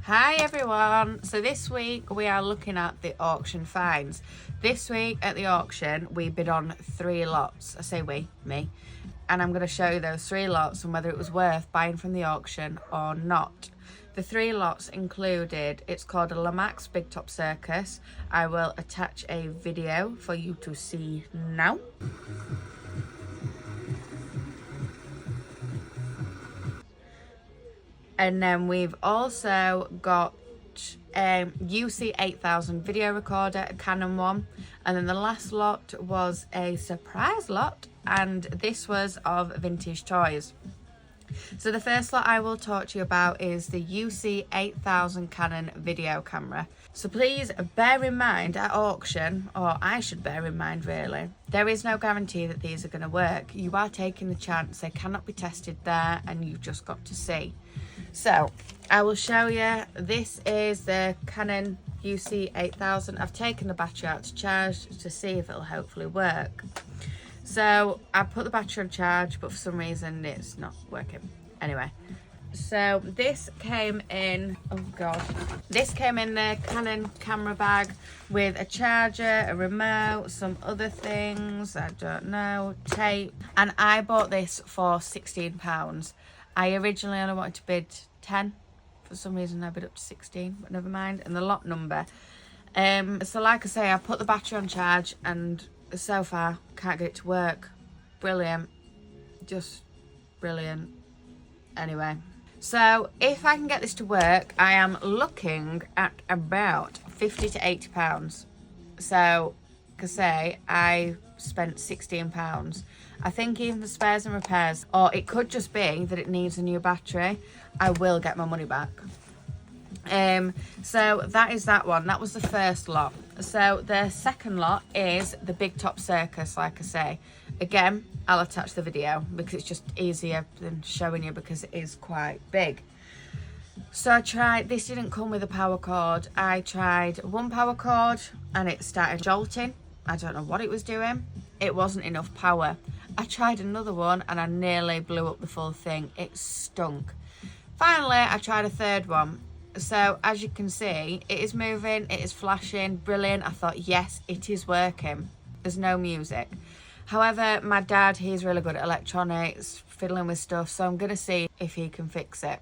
Hi everyone, so this week we are looking at the auction finds. This week at the auction we bid on 3 lots. I say we, me, and I'm going to show you those 3 lots and whether it was worth buying from the auction or not. The 3 lots included, it's called a Lamax Big Top Circus. I will attach a video for you to see now. And then we've also got UC 8000 video recorder, a Canon one. And then the last lot was a surprise lot, and this was of vintage toys. So the first lot I will talk to you about is the UC 8000 Canon video camera. So please bear in mind at auction, or I should bear in mind really, there is no guarantee that these are going to work. You are taking the chance, they cannot be tested there, and you've just got to see. So I will show you, this is the Canon UC 8000. I've taken the battery out to charge to see if it'll hopefully work. So I put the battery on charge, but for some reason it's not working. Anyway, so this came in, oh god, this came in the Canon camera bag with a charger, a remote, some other things, I don't know, tape. And I bought this for £16. I originally only wanted to bid 10. For some reason I bid up to 16, but never mind. And the lot number. So like I say, I put the battery on charge and so far can't get it to work. Brilliant. Just brilliant. Anyway, so if I can get this to work, I am looking at about £50 to £80. So, like I say, I spent £16. I think even the spares and repairs, or it could just be that it needs a new battery, I will get my money back. So that is that one. That was the first lot. So the second lot is the Big Top Circus, like I say. Again, I'll attach the video because it's just easier than showing you because it is quite big. So I tried, this didn't come with a power cord. I tried one power cord and it started jolting. I don't know what it was doing. It wasn't enough power. I tried another one and I nearly blew up the full thing. It stunk. Finally, I tried a third one. So as you can see, it is moving, it is flashing, brilliant. I thought, yes, it is working. There's no music. However, my dad, he's really good at electronics, fiddling with stuff, so I'm going to see if he can fix it.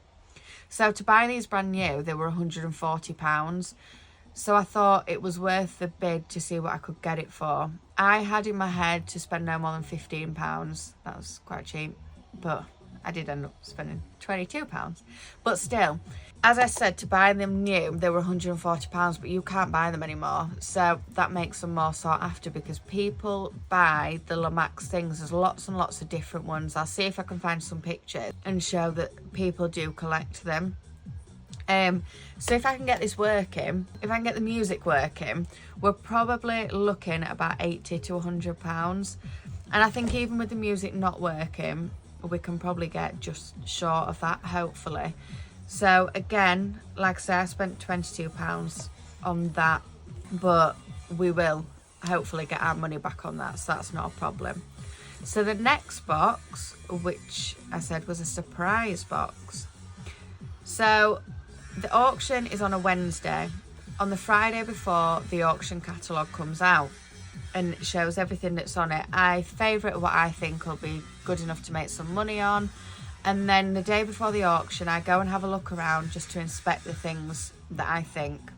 So to buy these brand new, they were £140. So I thought it was worth the bid to see what I could get it for. I had in my head to spend no more than £15. That was quite cheap, but I did end up spending £22. But still, as I said, to buy them new, they were £140, but you can't buy them anymore. So that makes them more sought after because people buy the Lamax things. There's lots and lots of different ones. I'll see if I can find some pictures and show that people do collect them. So if I can get this working, if I can get the music working, we're probably looking at about £80 to £100. And I think even with the music not working, we can probably get just short of that, hopefully. So again, like I say, I spent £22 on that, but we will hopefully get our money back on that, so that's not a problem. So the next box, which I said was a surprise box. So the auction is on a Wednesday. On the Friday before, the auction catalogue comes out and it shows everything that's on it. I favourite what I think will be good enough to make some money on. And then the day before the auction, I go and have a look around just to inspect the things that I think.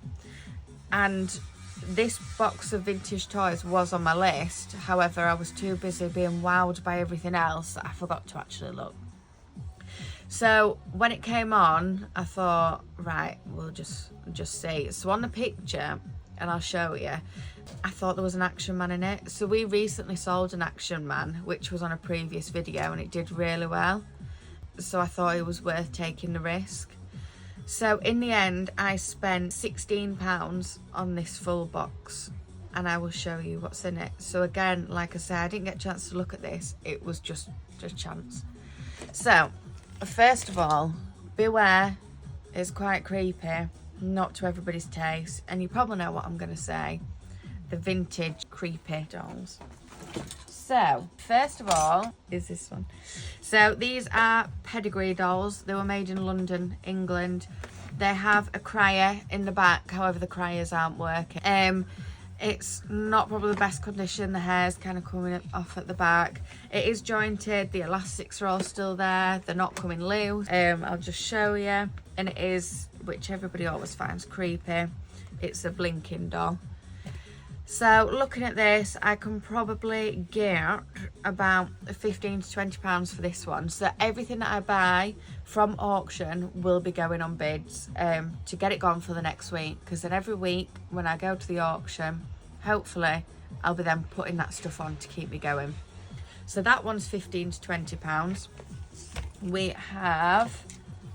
And this box of vintage toys was on my list. However, I was too busy being wowed by everything else that I forgot to actually look. So when it came on, I thought, right, we'll just see. So on the picture, and I'll show you, I thought there was an Action Man in it. So we recently sold an Action Man, which was on a previous video, and it did really well. So I thought it was worth taking the risk. So in the end, I spent £16 on this full box, and I will show you what's in it. So again, like I said, I didn't get a chance to look at this. It was just chance. So first of all, beware, it's quite creepy, not to everybody's taste, and you probably know what I'm going to say, the vintage creepy dolls. So first of all is this one. So these are pedigree dolls. They were made in London, England. They have a crier in the back, however the criers aren't working. It's not probably the best condition. The hair's kind of coming off at the back. It is jointed, the elastics are all still there, they're not coming loose. I'll just show you. And it is, which everybody always finds creepy, it's a blinking doll. So looking at this, I can probably get about 15 to 20 pounds for this one. So everything that I buy from auction will be going on bids to get it gone for the next week. Because then every week when I go to the auction, hopefully I'll be then putting that stuff on to keep me going. So that one's 15 to 20 pounds. We have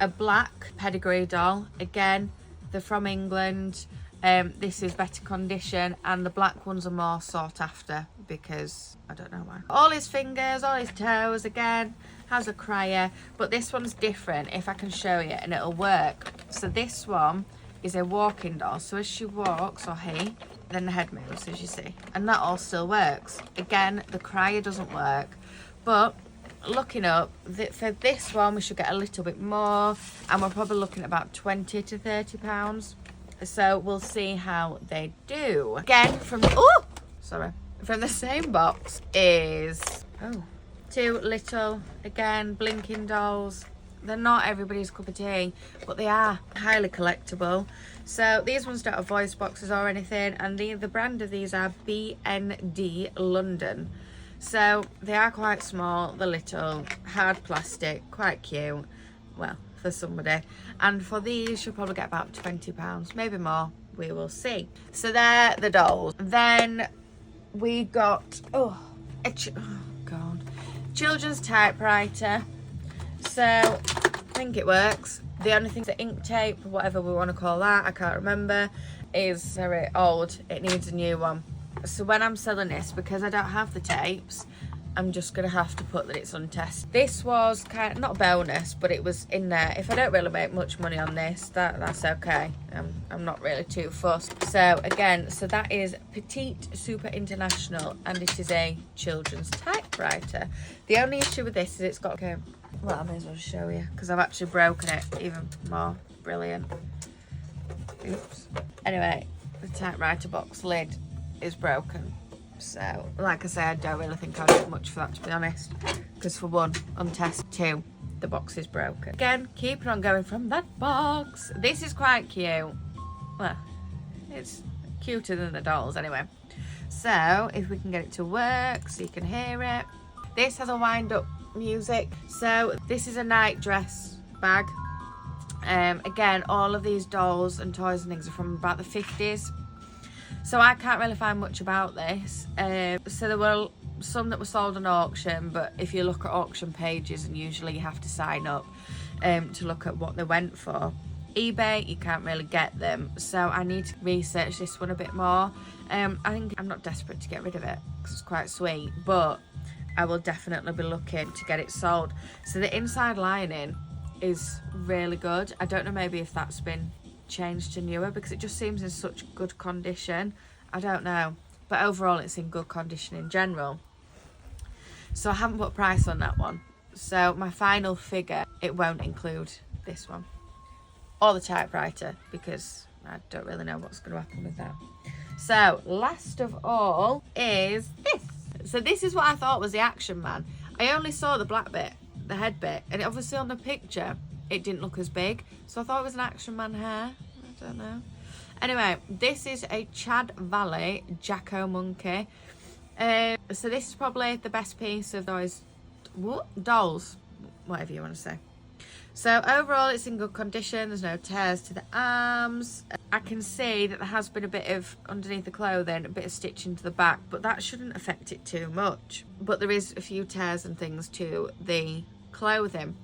a black pedigree doll. Again, they're from England. This is better condition, and the black ones are more sought after because I don't know why. All his fingers, all his toes, again, has a crier, but this one's different if I can show you and it'll work. So this one is a walking doll, so as she walks, or he, then the head moves, as you see, and that all still works. Again, the crier doesn't work, but looking up, for this one we should get a little bit more, and we're probably looking at about 20 to 30 pounds. So we'll see how they do. Again, from the same box is two little, again, blinking dolls. They're not everybody's cup of tea, but they are highly collectible. So these ones don't have voice boxes or anything, and the brand of these are BND London. So they are quite small, they're little, hard plastic, quite cute. Well, for somebody, and for these you'll probably get about 20 pounds, maybe more, we will see. So they're the dolls. Then we got children's typewriter. So I think it works. The only thing, the ink tape, whatever we want to call that, I can't remember, is very old. It needs a new one. So when I'm selling this, because I don't have the tapes, I'm just going to have to put that it's untested. This was kind of, not a bonus, but it was in there. If I don't really make much money on this, that's okay. I'm not really too fussed. So again, so that is Petite Super International, and it is a children's typewriter. The only issue with this is it's got, well, I may as well show you, because I've actually broken it even more. Brilliant. Oops. Anyway, the typewriter box lid is broken. So, like I said, I don't really think I'll get much for that, to be honest. Because for one, untested, two, the box is broken. Again, keeping on going from that box. This is quite cute. Well, it's cuter than the dolls anyway. So, if we can get it to work so you can hear it. This has a wind-up music. So, this is a night dress bag. Again, all of these dolls and toys and things are from about the 50s. So I can't really find much about this. So there were some that were sold on auction, but if you look at auction pages, and usually you have to sign up to look at what they went for. eBay, you can't really get them, so I need to research this one a bit more. I think I'm not desperate to get rid of it because it's quite sweet, but I will definitely be looking to get it sold. So the inside lining is really good. I don't know, maybe if that's been changed to newer, because it just seems in such good condition. I don't know, but overall it's in good condition in general. So I haven't put a price on that one, so my final figure, it won't include this one or the typewriter, because I don't really know what's going to happen with that. So last of all is this. So this is what I thought was the Action Man. I only saw the black bit, the head bit, and obviously on the picture it didn't look as big, so I thought it was an Action Man hair. I don't know. Anyway, this is a Chad Valley Jacko monkey. So this is probably the best piece of those dolls, whatever you want to say. So overall it's in good condition, there's no tears to the arms. I can see that there has been a bit of, underneath the clothing, a bit of stitching to the back, but that shouldn't affect it too much. But there is a few tears and things to the clothing.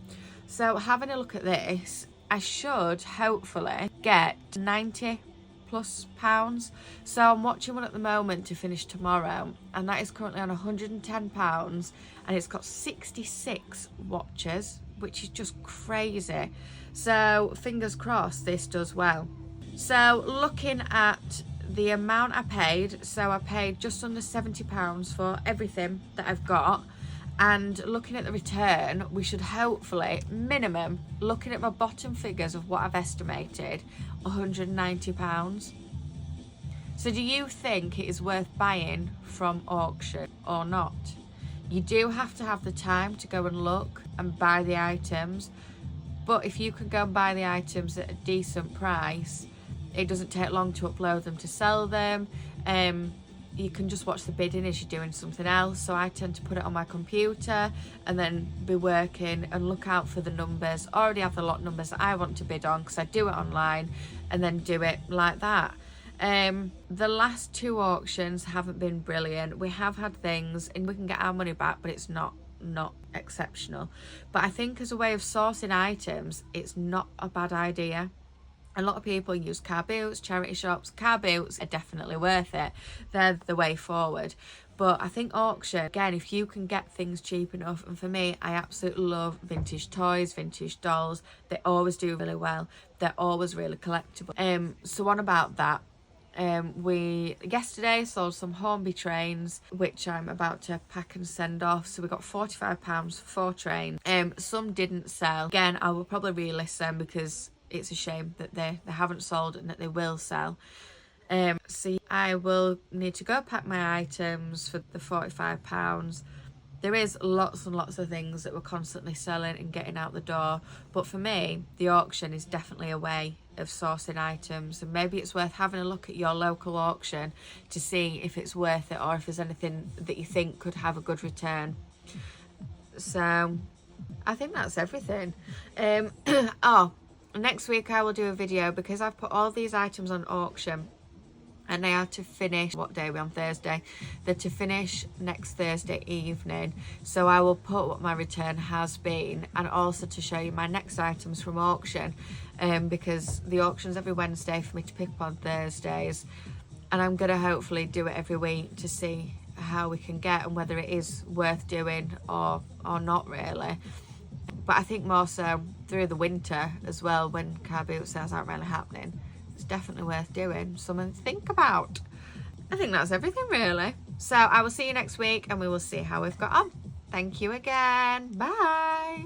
So having a look at this, I should hopefully get 90 plus pounds. So I'm watching one at the moment to finish tomorrow, and that is currently on 110 pounds, and it's got 66 watches, which is just crazy. So fingers crossed this does well. So looking at the amount I paid, so I paid just under £70 for everything that I've got. And looking at the return, we should hopefully, minimum, looking at my bottom figures of what I've estimated, £190. So do you think it is worth buying from auction or not? You do have to have the time to go and look and buy the items. But if you can go and buy the items at a decent price, it doesn't take long to upload them to sell them. You can just watch the bidding as you're doing something else. So I tend to put it on my computer and then be working and look out for the numbers. Already have the lot numbers that I want to bid on because I do it online and then do it like that. The last 2 auctions haven't been brilliant. We have had things and we can get our money back, but it's not exceptional. But I think as a way of sourcing items, it's not a bad idea. A lot of people use car boots, charity shops. Car boots are definitely worth it. They're the way forward. But I think auction, again, if you can get things cheap enough, and for me, I absolutely love vintage toys, vintage dolls. They always do really well. They're always really collectible. So on about that, we yesterday sold some Hornby trains, which I'm about to pack and send off. So we got £45 for 4 trains. Some didn't sell. Again, I will probably relist them because it's a shame that they haven't sold and that they will sell. So I will need to go pack my items for the £45. There is lots and lots of things that we're constantly selling and getting out the door. But for me, the auction is definitely a way of sourcing items. And maybe it's worth having a look at your local auction to see if it's worth it or if there's anything that you think could have a good return. So I think that's everything. Next week I will do a video because I've put all these items on auction and they are to finish, what day are we on? Thursday. They're to finish next Thursday evening. So I will put what my return has been and also to show you my next items from auction, because the auction's every Wednesday for me to pick up on Thursdays. And I'm going to hopefully do it every week to see how we can get and whether it is worth doing or not really. But I think more so through the winter as well, when car boot sales aren't really happening. It's definitely worth doing, something to think about. I think that's everything really. So I will see you next week and we will see how we've got on. Thank you again. Bye.